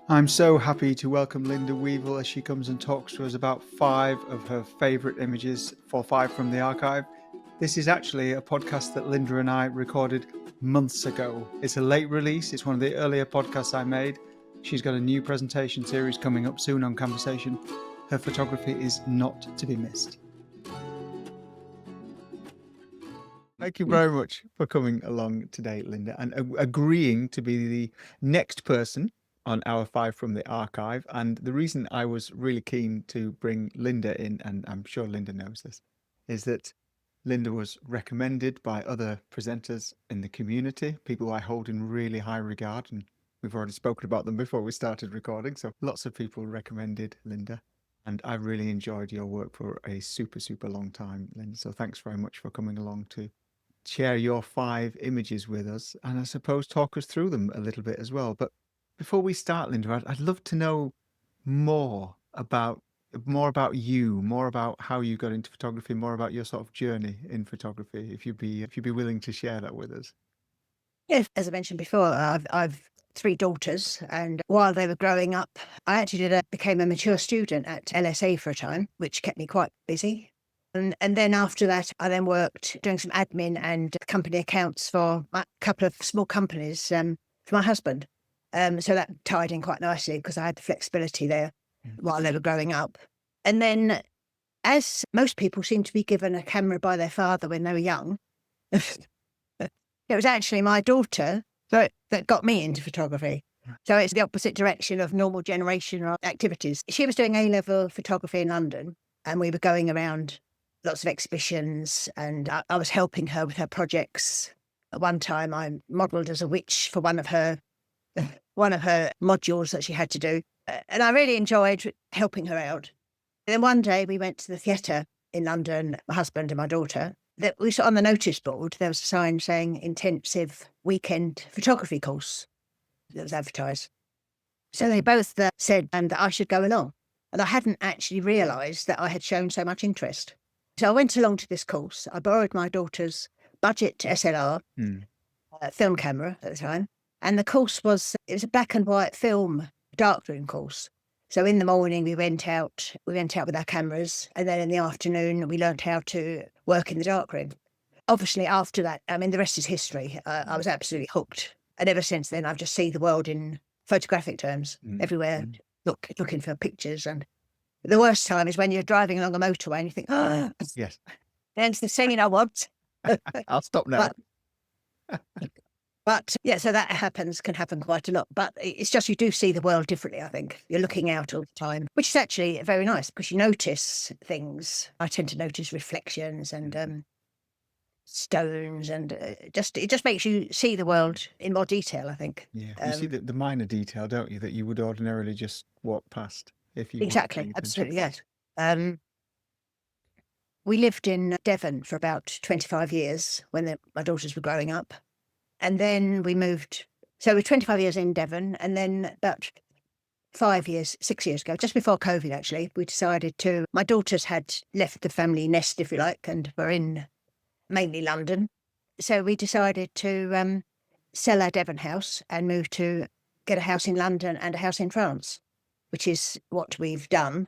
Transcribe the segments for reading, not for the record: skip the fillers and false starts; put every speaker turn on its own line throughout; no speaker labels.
I'm so happy to welcome Linda Wevill as she comes and talks to us about 5 of her favourite images for 5 from the archive. This is actually a podcast that Linda and I recorded months ago. It's a late release. It's one of the earlier podcasts I made. She's got a new presentation series coming up soon on Camversation. Her photography is not to be missed. Thank you very much for coming along today, Linda, and agreeing to be the next person on our 5 from the archive. And the reason I was really keen to bring Linda in, and I'm sure Linda knows this, is that Linda was recommended by other presenters in the community, people I hold in really high regard, and we've already spoken about them before we started recording. So lots of people recommended Linda. And I really enjoyed your work for a super, super long time, Linda. So thanks very much for coming along to share your 5 images with us, and I suppose talk us through them a little bit as well. But before we start, Linda, I'd love to know more about you, more about how you got into photography, more about your sort of journey in photography, if you'd be willing to share that with us.
Yes, as I mentioned before, I've 3 daughters, and while they were growing up, I actually became a mature student at LSA for a time, which kept me quite busy. And then after that, I then worked doing some admin and company accounts for a couple of small companies for my husband. So that tied in quite nicely because I had the flexibility there while they were growing up. And then, as most people seem to be given a camera by their father when they were young, it was actually my daughter that got me into photography. So it's the opposite direction of normal generational activities. She was doing A-level photography in London, and we were going around lots of exhibitions, and I was helping her with her projects. At one time, I modelled as a witch for one of her modules that she had to do, and I really enjoyed helping her out. And then one day we went to the theatre in London, my husband and my daughter. That we saw on the notice board, there was a sign saying intensive weekend photography course that was advertised. So they both said that I should go along. And I hadn't actually realised that I had shown so much interest. So I went along to this course. I borrowed my daughter's budget SLR film camera at the time. And the course it was a black and white film darkroom course. So in the morning we went out with our cameras, and then in the afternoon we learned how to work in the darkroom. Obviously after that, I mean, the rest is history. I was absolutely hooked. And ever since then, I've just seen the world in photographic terms everywhere, looking for pictures. And the worst time is when you're driving along a motorway and you think, oh,
Yes.
There's the scene I want.
I'll stop now.
But yeah, so that can happen quite a lot. But it's just you do see the world differently, I think. You're looking out all the time, which is actually very nice because you notice things. I tend to notice reflections and stones, and it just makes you see the world in more detail, I think.
Yeah, you see the minor detail, don't you, that you would ordinarily just walk past if you
exactly, absolutely, yes. We lived in Devon for about 25 years when my daughters were growing up. And then we moved. So we're 25 years in Devon. And then about 6 years ago, just before COVID, actually, we decided my daughters had left the family nest, if you like, and were in mainly London. So we decided to sell our Devon house and move to get a house in London and a house in France, which is what we've done.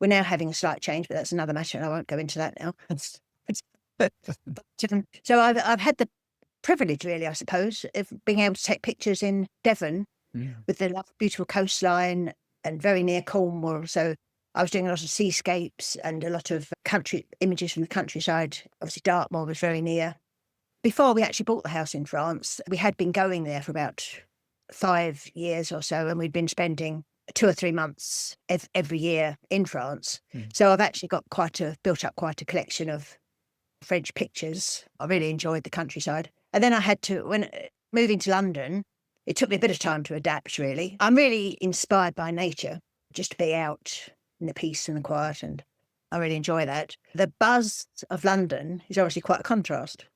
We're now having a slight change, but that's another matter, and I won't go into that now. So I've had the privilege, really, I suppose, of being able to take pictures in Devon with the beautiful coastline and very near Cornwall. So I was doing a lot of seascapes and a lot of country images from the countryside. Obviously, Dartmoor was very near. Before we actually bought the house in France, we had been going there for about 5 years or so, and we'd been spending 2 or 3 months every year in France. So I've actually built up quite a collection of French pictures. I really enjoyed the countryside. And then when moving to London, it took me a bit of time to adapt, really. I'm really inspired by nature, just to be out in the peace and the quiet, and I really enjoy that. The buzz of London is obviously quite a contrast.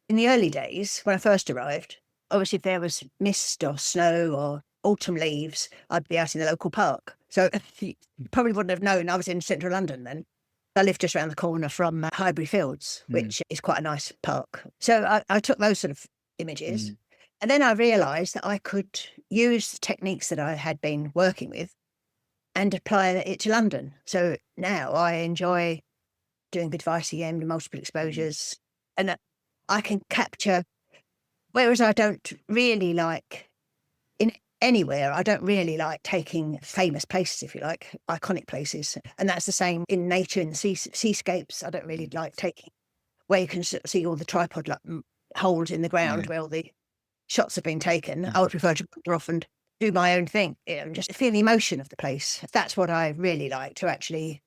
In the early days, when I first arrived, obviously if there was mist or snow or autumn leaves, I'd be out in the local park. So you probably wouldn't have known I was in central London then. I live just around the corner from Highbury Fields, which is quite a nice park. So I took those sort of images. And then I realised that I could use the techniques that I had been working with and apply it to London. So now I enjoy doing a bit of ICM, the multiple exposures, and I can capture, whereas I don't really like, in anywhere, I don't really like taking famous places, if you like, iconic places. And that's the same in nature, in the seascapes. I don't really like taking where you can see all the tripod holes in the ground where all the shots have been taken. I would prefer to wander off and do my own thing, just feel the emotion of the place. That's what I really like, to actually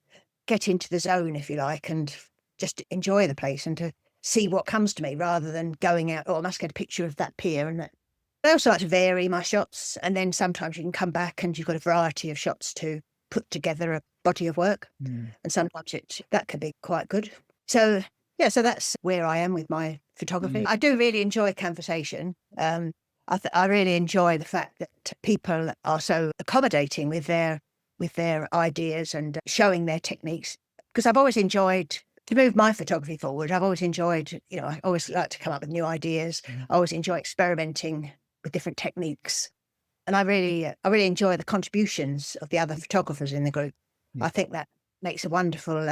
get into the zone, if you like, and just enjoy the place and to see what comes to me, rather than going out, oh, I must get a picture of that pier and that. I also like to vary my shots, and then sometimes you can come back and you've got a variety of shots to put together a body of work. And sometimes that can be quite good. So yeah, so that's where I am with my photography. I do really enjoy Camversation. I really enjoy the fact that people are so accommodating with their ideas and showing their techniques, because I've always enjoyed to move my photography forward. I've always enjoyed, I always like to come up with new ideas. I always enjoy experimenting with different techniques. And I really enjoy the contributions of the other photographers in the group. I think that makes a wonderful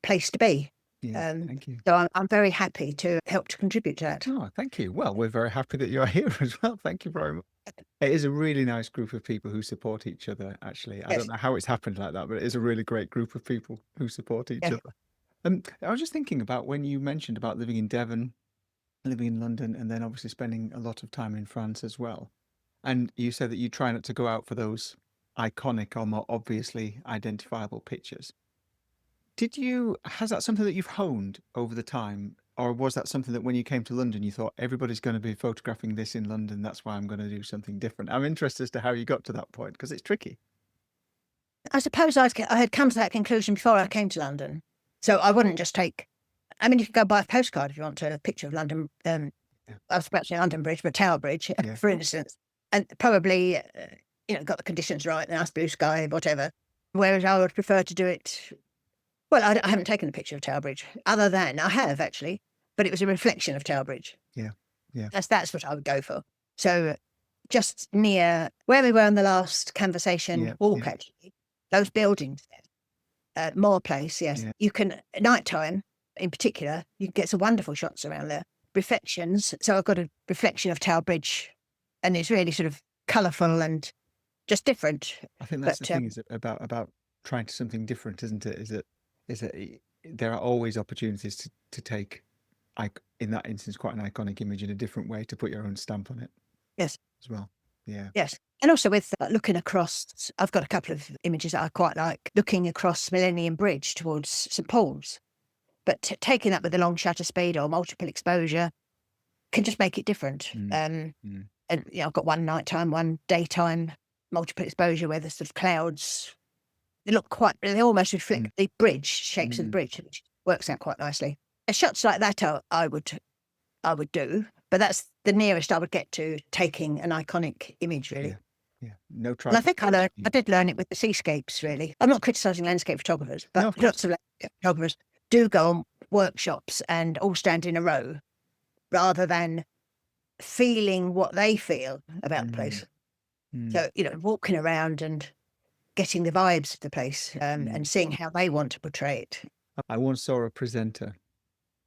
place to be.
Thank you.
So I'm very happy to help to contribute to that.
Oh, thank you. Well, we're very happy that you're here as well. Thank you very much. It is a really nice group of people who support each other, actually. I don't know how it's happened like that, but it is a really great group of people who support each other. I was just thinking about when you mentioned about living in Devon, living in London, and then obviously spending a lot of time in France as well. And you said that you try not to go out for those iconic or more obviously identifiable pictures. Has that something that you've honed over the time? Or was that something that when you came to London, you thought everybody's going to be photographing this in London, that's why I'm going to do something different? I'm interested as to how you got to that point, because it's tricky.
I suppose I had come to that conclusion before I came to London. So I wouldn't just take, I mean, you could go buy a postcard if you want a picture of London. I was about to say London Bridge, but Tower Bridge, for instance, and probably, got the conditions right, nice blue sky, whatever. Whereas I would prefer to do it, well, I haven't taken a picture of Tower Bridge, other than I have actually, but it was a reflection of Tower Bridge. That's what I would go for. So just near where we were on the last Camversation walk, actually, those buildings, Moore Place, you can, at night time in particular, you can get some wonderful shots around there. Reflections. So I've got a reflection of Tower Bridge, and it's really sort of colourful and just different.
I think that's the thing is about trying to something different, isn't it? Is that there are always opportunities to take, in that instance, quite an iconic image in a different way to put your own stamp on it.
Yes.
As well. Yeah.
Yes. And also with looking across, I've got a couple of images that I quite like, looking across Millennium Bridge towards St Paul's. But taking that with a long shutter speed or multiple exposure can just make it different. And I've got one nighttime, one daytime, multiple exposure where the sort of clouds, they almost reflect the bridge, shapes of the bridge, which works out quite nicely. Shots like that I would do, but that's the nearest I would get to taking an iconic image, really.
Yeah. No try.
And I think I did learn it with the seascapes, really. I'm not criticising landscape photographers, but lots of landscape photographers do go on workshops and all stand in a row rather than feeling what they feel about the place. So, walking around and getting the vibes of the place and seeing how they want to portray it.
I once saw a presenter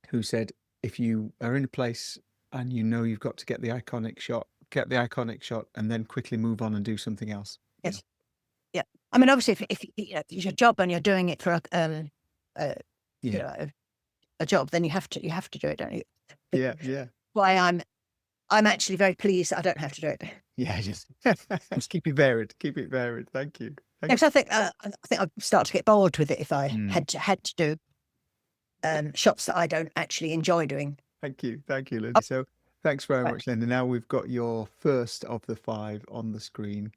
who said, if you are in a place and you've got to get the iconic shot and then quickly move on and do something else.
Yes. Yeah. I mean, obviously, if it's your job and you're doing it for a job, then you have to do it, don't you?
Yeah.
Why I'm actually very pleased that I don't have to do it.
Yeah, just keep it varied. Keep it varied. Thank you.
Because I think I'd start to get bored with it if I had to do shots that I don't actually enjoy doing.
Thank you, Linda. So thanks very much, Linda. Now we've got your first of the 5 on the screen.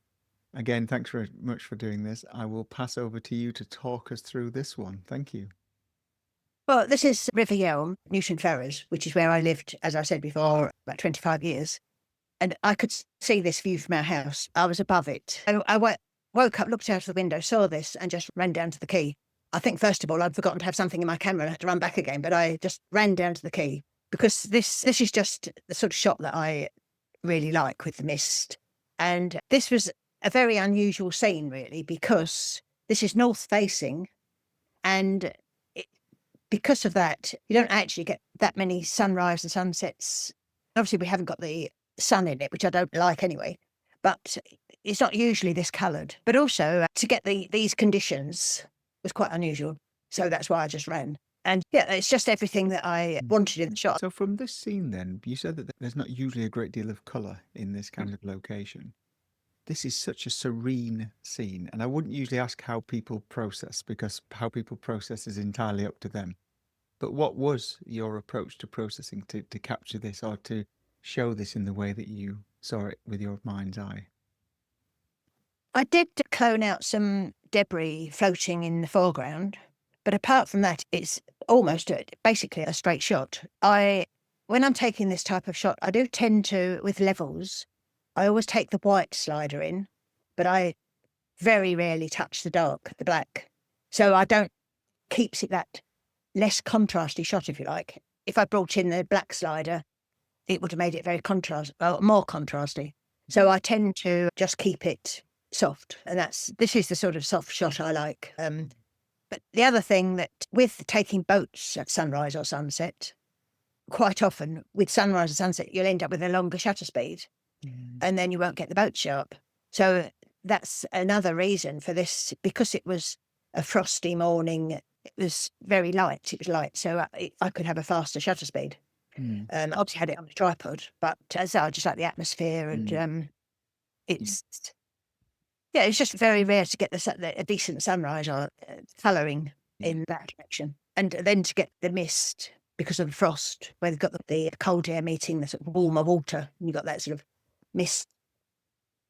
Again, thanks very much for doing this. I will pass over to you to talk us through this one. Thank you.
Well, this is Wevill, Newton Ferrers, which is where I lived, as I said before, about 25 years. And I could see this view from our house. I was above it. I woke up, looked out of the window, saw this, and just ran down to the quay. I think, first of all, I'd forgotten to have something in my camera and I had to run back again, but I just ran down to the quay because this is just the sort of shot that I really like with the mist. And this was a very unusual scene, really, because this is north facing, and because of that, you don't actually get that many sunrise and sunsets. Obviously, we haven't got the sun in it, which I don't like anyway, but it's not usually this coloured. But also, to get these conditions was quite unusual. So that's why I just ran. And yeah, it's just everything that I wanted in the shot.
So from this scene then, you said that there's not usually a great deal of colour in this kind of location. This is such a serene scene, and I wouldn't usually ask how people process, because how people process is entirely up to them. But what was your approach to processing to capture this, or to show this in the way that you saw it with your mind's eye?
I did clone out some debris floating in the foreground, but apart from that, it's almost basically a straight shot. When I'm taking this type of shot, I do tend to, with levels, I always take the white slider in, but I very rarely touch the dark, the black. So I don't, keeps it that less contrasty shot, if you like. If I brought in the black slider, it would have made it very more contrasty. So I tend to just keep it soft, and this is the sort of soft shot I like. But the other thing that with taking boats at sunrise or sunset, quite often with sunrise or sunset, you'll end up with a longer shutter speed, and then you won't get the boat sharp. So that's another reason for this, because it was a frosty morning. It was very light. It was light, so I could have a faster shutter speed. Obviously had it on a tripod, but as I just like the atmosphere, and it's just very rare to get a decent sunrise or colouring in that direction, and then to get the mist because of the frost, where they've got the cold air meeting the sort of warmer water, and you've got that sort of mist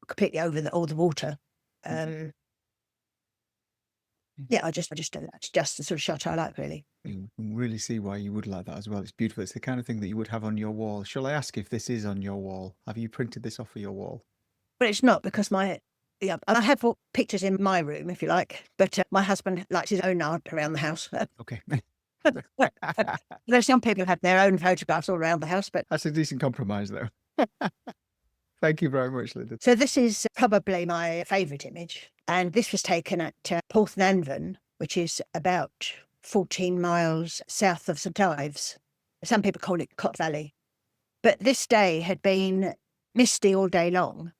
completely over all the water. Yeah, I just that's just the sort of shot I like, really.
You can really see why you would like that as well. It's beautiful. It's the kind of thing that you would have on your wall. Shall I ask if this is on your wall? Have you printed this off of your wall?
But it's not, because I have pictures in my room, if you like, but my husband likes his own art around the house.
Okay.
There's some people who have their own photographs all around the house, but
That's a decent compromise, though. Thank you very much, Linda.
So this is probably my favourite image, and this was taken at Porthnanvan, which is about 14 miles south of St Ives. Some people call it Cot Valley. But this day had been misty all day long,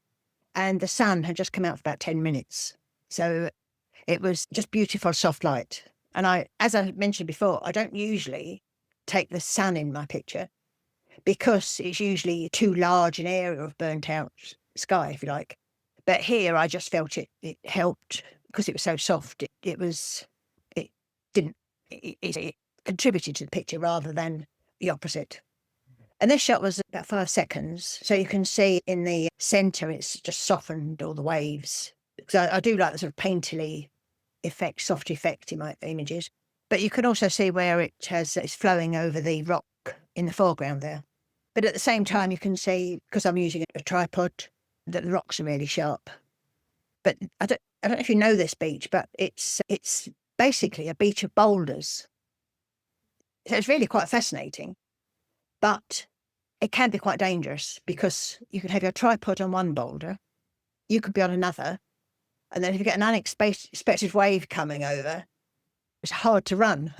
and the sun had just come out for about 10 minutes. So it was just beautiful, soft light. And as I mentioned before, I don't usually take the sun in my picture, because it's usually too large an area of burnt out sky, if you like. But here I just felt it helped, because it was so soft. It contributed to the picture rather than the opposite. And this shot was about 5 seconds. So you can see in the centre, it's just softened all the waves. Because I do like the sort of painterly effect, soft effect in my images. But you can also see where it's flowing over the rock in the foreground there. But at the same time, you can see, because I'm using a tripod, that the rocks are really sharp. But I don't know if you know this beach, but it's basically a beach of boulders. So it's really quite fascinating, but it can be quite dangerous, because you can have your tripod on one boulder, you could be on another, and then if you get an unexpected wave coming over, it's hard to run.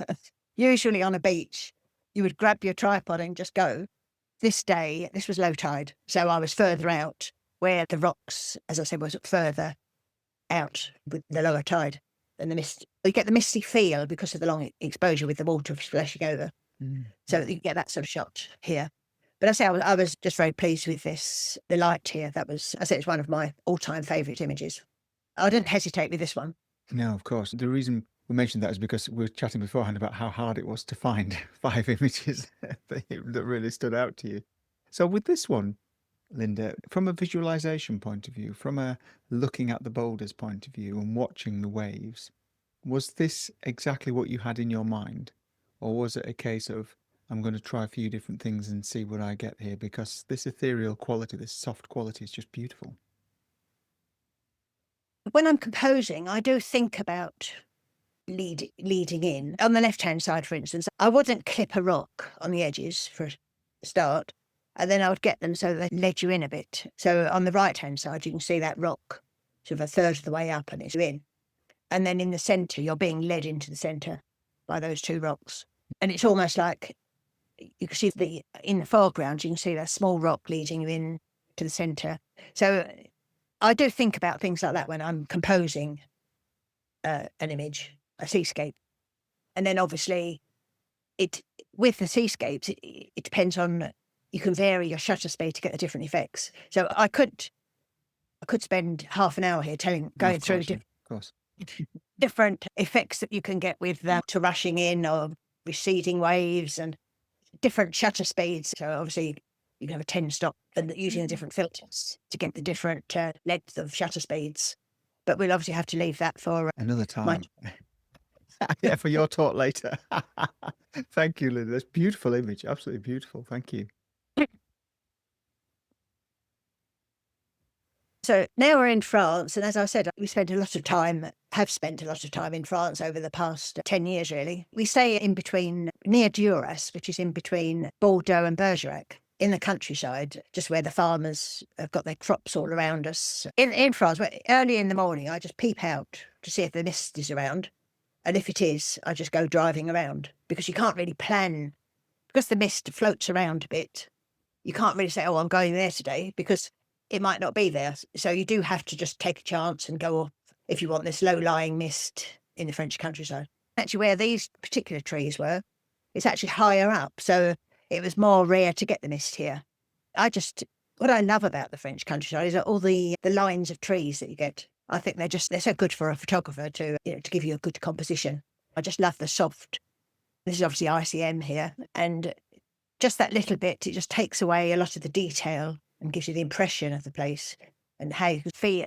Usually on a beach, you would grab your tripod and just go. This day, this was low tide, so I was further out, where the rocks, as I said, was further out with the lower tide and the mist. You get the misty feel because of the long exposure with the water splashing over. So you get that sort of shot here. But I was just very pleased with this. The light here, it's one of my all-time favourite images. I didn't hesitate with this one.
No, of course. The reason we mentioned that is because we were chatting beforehand about how hard it was to find 5 images that really stood out to you. So with this one, Linda, from a visualization point of view, from a looking at the boulders point of view and watching the waves, was this exactly what you had in your mind? Or was it a case of, I'm going to try a few different things and see what I get here? Because this ethereal quality, this soft quality is just beautiful.
When I'm composing, I do think about leading in. On the left-hand side, for instance, I wouldn't clip a rock on the edges start, and then I would get them so they led you in a bit. So on the right-hand side, you can see that rock sort of a third of the way up and it's in. And then in the centre, you're being led into the centre by those two rocks. And it's almost like you can see in the foreground, you can see that small rock leading you in to the centre. So I do think about things like that when I'm composing an image, a seascape. And then obviously with the seascapes, it depends on, you can vary your shutter speed to get the different effects. So I could spend half an hour here going through
Of course.
different effects that you can get with to rushing in or receding waves and different shutter speeds. So obviously you can have a 10 stop and using the different filters to get the different length of shutter speeds. But we'll obviously have to leave that for
another time. Yeah, for your talk later. Thank you, Linda. That's a beautiful image. Absolutely beautiful. Thank you.
So now we're in France, and as I said, have spent a lot of time in France over the past 10 years, really. We stay in between, near Duras, which is in between Bordeaux and Bergerac, in the countryside, just where the farmers have got their crops all around us. In France, early in the morning, I just peep out to see if the mist is around. And if it is, I just go driving around, because you can't really plan, because the mist floats around a bit. You can't really say, oh, I'm going there today, because it might not be there. So you do have to just take a chance and go off if you want this low-lying mist in the French countryside. Actually, where these particular trees were, it's actually higher up. So it was more rare to get the mist here. What I love about the French countryside is all the lines of trees that you get. I think they're so good for a photographer to give you a good composition. I just love the soft. This is obviously ICM here. And just that little bit, it just takes away a lot of the detail and gives you the impression of the place and how you feel.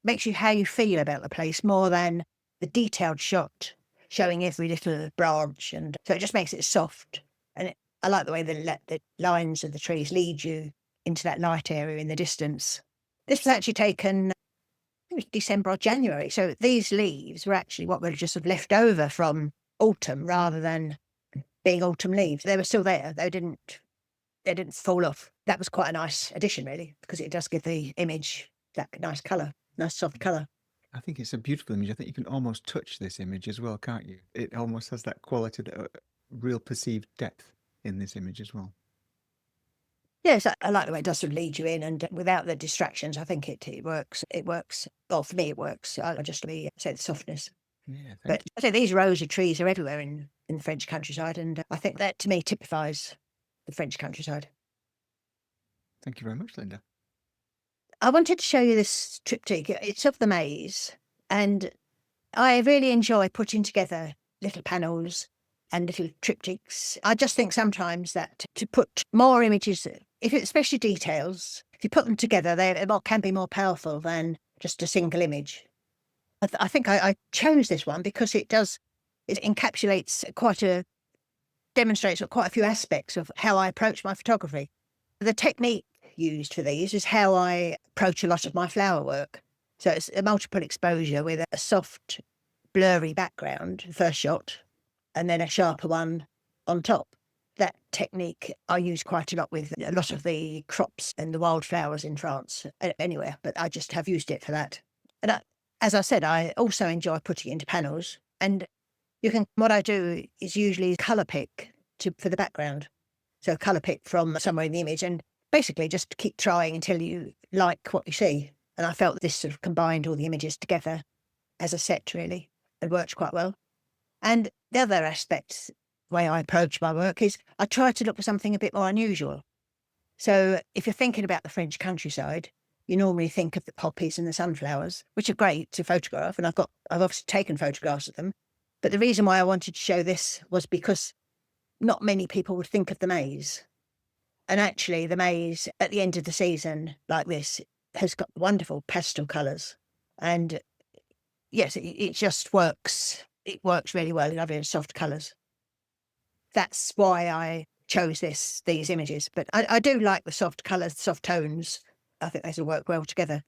Makes you how you feel about the place more than the detailed shot showing every little branch. And so it just makes it soft. And I like the way the lines of the trees lead you into that light area in the distance. This was actually taken, I think it was December or January. So these leaves were actually what were just sort of left over from autumn rather than being autumn leaves. They were still there. They didn't fall off. That was quite a nice addition, really, because it does give the image that nice colour, nice soft colour.
I think it's a beautiful image. I think you can almost touch this image as well, can't you? It almost has that quality, that real perceived depth in this image as well.
Yes, I like the way it does sort of lead you in, and without the distractions, I think it works. It works. Well, for me, it works. I just say the softness.
Yeah,
but I say these rows of trees are everywhere in the French countryside, and I think that to me typifies the French countryside.
Thank you very much, Linda.
I wanted to show you this triptych. It's of the maze, and I really enjoy putting together little panels and little triptychs. I just think sometimes that to put more images, especially details, if you put them together, they can be more powerful than just a single image. I think I chose this one because it encapsulates demonstrates quite a few aspects of how I approach my photography. The technique used for these is how I approach a lot of my flower work. So it's a multiple exposure with a soft, blurry background, first shot, and then a sharper one on top. That technique I use quite a lot with a lot of the crops and the wildflowers in France, anywhere, but I just have used it for that. And as I said, I also enjoy putting it into panels. And what I do is usually colour pick for the background. So colour pick from somewhere in the image and basically just keep trying until you like what you see. And I felt this sort of combined all the images together as a set, really. It works quite well. And the other aspect, the way I approach my work, is I try to look for something a bit more unusual. So if you're thinking about the French countryside, you normally think of the poppies and the sunflowers, which are great to photograph. And I've obviously taken photographs of them. But the reason why I wanted to show this was because not many people would think of the maze. And actually, the maze at the end of the season, like this, has got wonderful pastel colours. And yes, it just works. It works really well in having soft colours. That's why I chose these images. But I do like the soft colours, soft tones. I think they sort of work well together.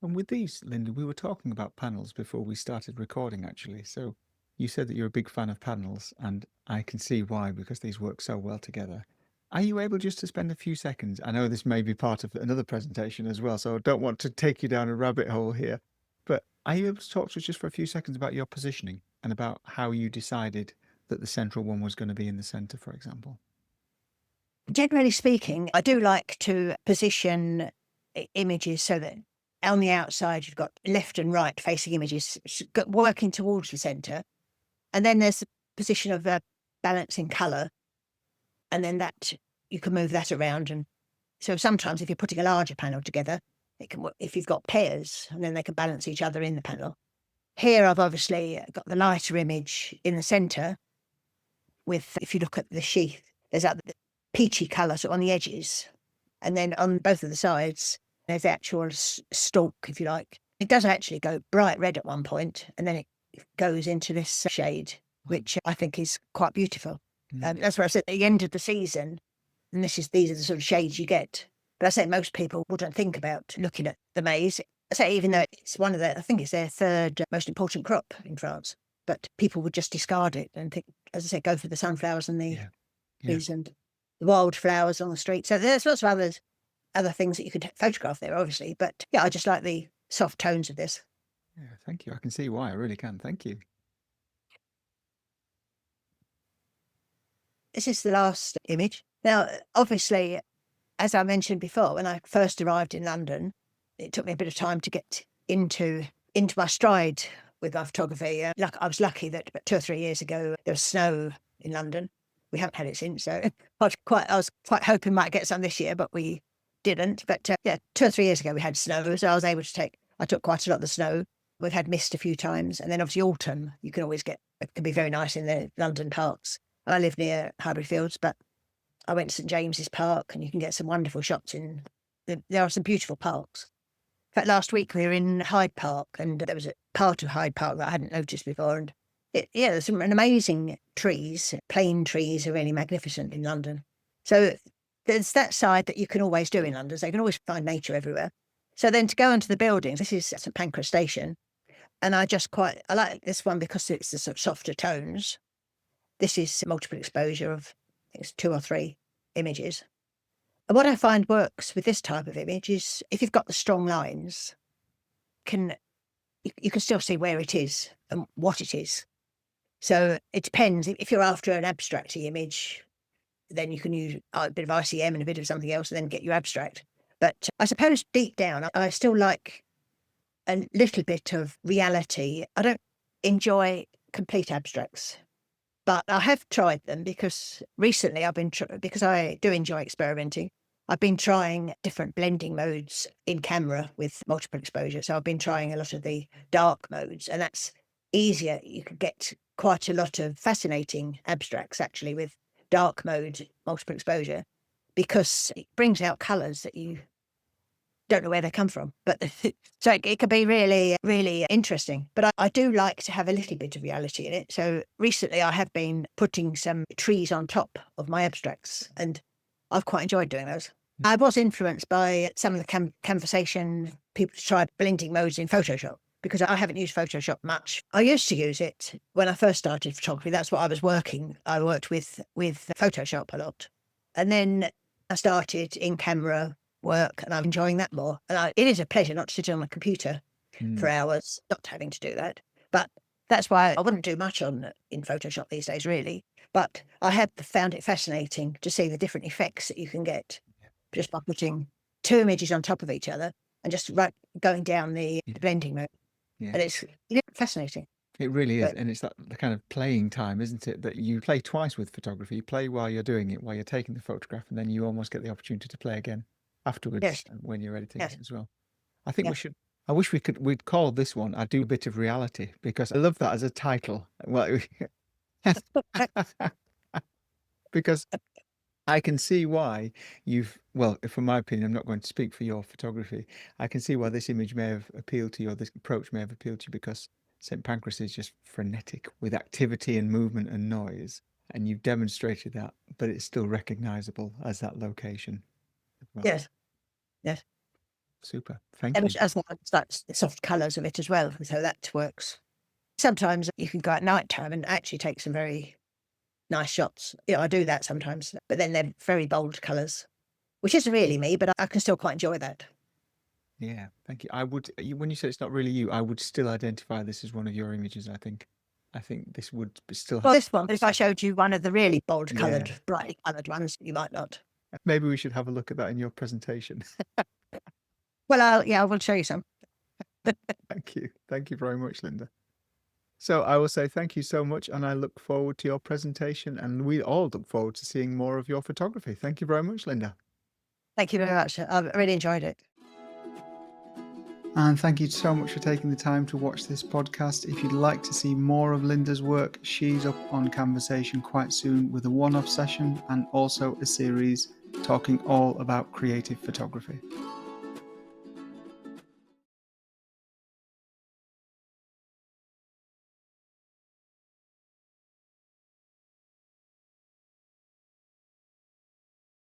And with these, Linda, we were talking about panels before we started recording, actually. So you said that you're a big fan of panels, and I can see why, because these work so well together. Are you able just to spend a few seconds? I know this may be part of another presentation as well, so I don't want to take you down a rabbit hole here, but are you able to talk to us just for a few seconds about your positioning and about how you decided that the central one was going to be in the center, for example?
Generally speaking, I do like to position images so that on the outside you've got left and right facing images working towards the center. And then there's the position of balancing color. And then that you can move that around. And so sometimes if you're putting a larger panel together, it can work if you've got pairs, and then they can balance each other in the panel. Here I've obviously got the lighter image in the center with, if you look at the sheath, there's that peachy colour sort of on the edges. And then on both of the sides, there's the actual stalk, if you like. It does actually go bright red at one point, and then it goes into this shade, which I think is quite beautiful. That's where I said at the end of the season, and these are the sort of shades you get. But I say most people wouldn't think about looking at the maize. I say even though it's I think it's their third most important crop in France, but people would just discard it and think, as I said, go for the sunflowers and the trees and the wildflowers on the street. So there's lots of other things that you could photograph there, obviously. But yeah, I just like the soft tones of this.
Yeah, thank you. I can see why. I really can. Thank you.
This is the last image. Now, obviously, as I mentioned before, when I first arrived in London, it took me a bit of time to get into my stride with my photography. I was lucky that about 2 or 3 years ago there was snow in London. We haven't had it since, so I was quite hoping we might get some this year, but we didn't. But yeah, 2 or 3 years ago we had snow, so I was able to I took quite a lot of the snow. We've had mist a few times, and then obviously autumn you can always get. It can be very nice in the London parks. And I live near Highbury Fields, but I went to St James's Park, and you can get some wonderful shots in. There are some beautiful parks. In fact, last week we were in Hyde Park, and there was a part of Hyde Park that I hadn't noticed before. And there's some amazing trees. Plane trees are really magnificent in London. So there's that side that you can always do in London. So you can always find nature everywhere. So then to go into the buildings, this is St Pancras Station, and I like this one because it's the sort of softer tones. This is multiple exposure of, I think it's 2 or 3 images. And what I find works with this type of image is if you've got the strong lines, you can still see where it is and what it is. So it depends. If you're after an abstract image, then you can use a bit of ICM and a bit of something else and then get your abstract. But I suppose deep down, I still like a little bit of reality. I don't enjoy complete abstracts. But I have tried them because recently because I do enjoy experimenting, I've been trying different blending modes in camera with multiple exposure. So I've been trying a lot of the dark modes, and that's easier. You can get quite a lot of fascinating abstracts actually with dark mode, multiple exposure, because it brings out colours that you don't know where they come from. But so it could be really, really interesting. But I do like to have a little bit of reality in it. So recently I have been putting some trees on top of my abstracts, and I've quite enjoyed doing those. I was influenced by some of the Camversation people to try blending modes in Photoshop, because I haven't used Photoshop much. I used to use it when I first started photography. That's what I was working. I worked with Photoshop a lot. And then I started in camera work, and I'm enjoying that more. And it is a pleasure not to sit on a computer for hours, not having to do that. But that's why I wouldn't do much in Photoshop these days, really. But I have found it fascinating to see the different effects that you can get just by putting 2 images on top of each other and just going down the blending mode.
Yeah.
And it's fascinating.
It really is. And it's the kind of playing time, isn't it? That you play twice with photography. You play while you're doing it, while you're taking the photograph, and then you almost get the opportunity to play again afterwards when you're editing it as well. I think I wish we'd call this one "I Do a Bit of Reality," because I love that as a title. Well, because I can see why from my opinion, I'm not going to speak for your photography. I can see why this image may have appealed to you, or this approach may have appealed to you, because St Pancras is just frenetic with activity and movement and noise. And you've demonstrated that, but it's still recognizable as that location. Well.
Yes. Yes.
Super. Thank you.
As well as the soft colours of it as well. So that works. Sometimes you can go at night time and actually take some very nice shots. I do that sometimes, but then they're very bold colours, which isn't really me, but I can still quite enjoy that.
Yeah, thank you. When you say it's not really you, I would still identify this as one of your images, I think. I think this would still
Well,
have...
this one, if I showed you one of the really bold coloured,
Yeah.
brightly coloured ones, you might not.
Maybe we should have a look at that in your presentation.
Well, I will show you some.
Thank you. Thank you very much, Linda. So I will say thank you so much, and I look forward to your presentation, and we all look forward to seeing more of your photography. Thank you very much, Linda.
Thank you very much. I've really enjoyed it.
And thank you so much for taking the time to watch this podcast. If you'd like to see more of Linda's work, she's up on Camversation quite soon with a one-off session and also a series talking all about creative photography.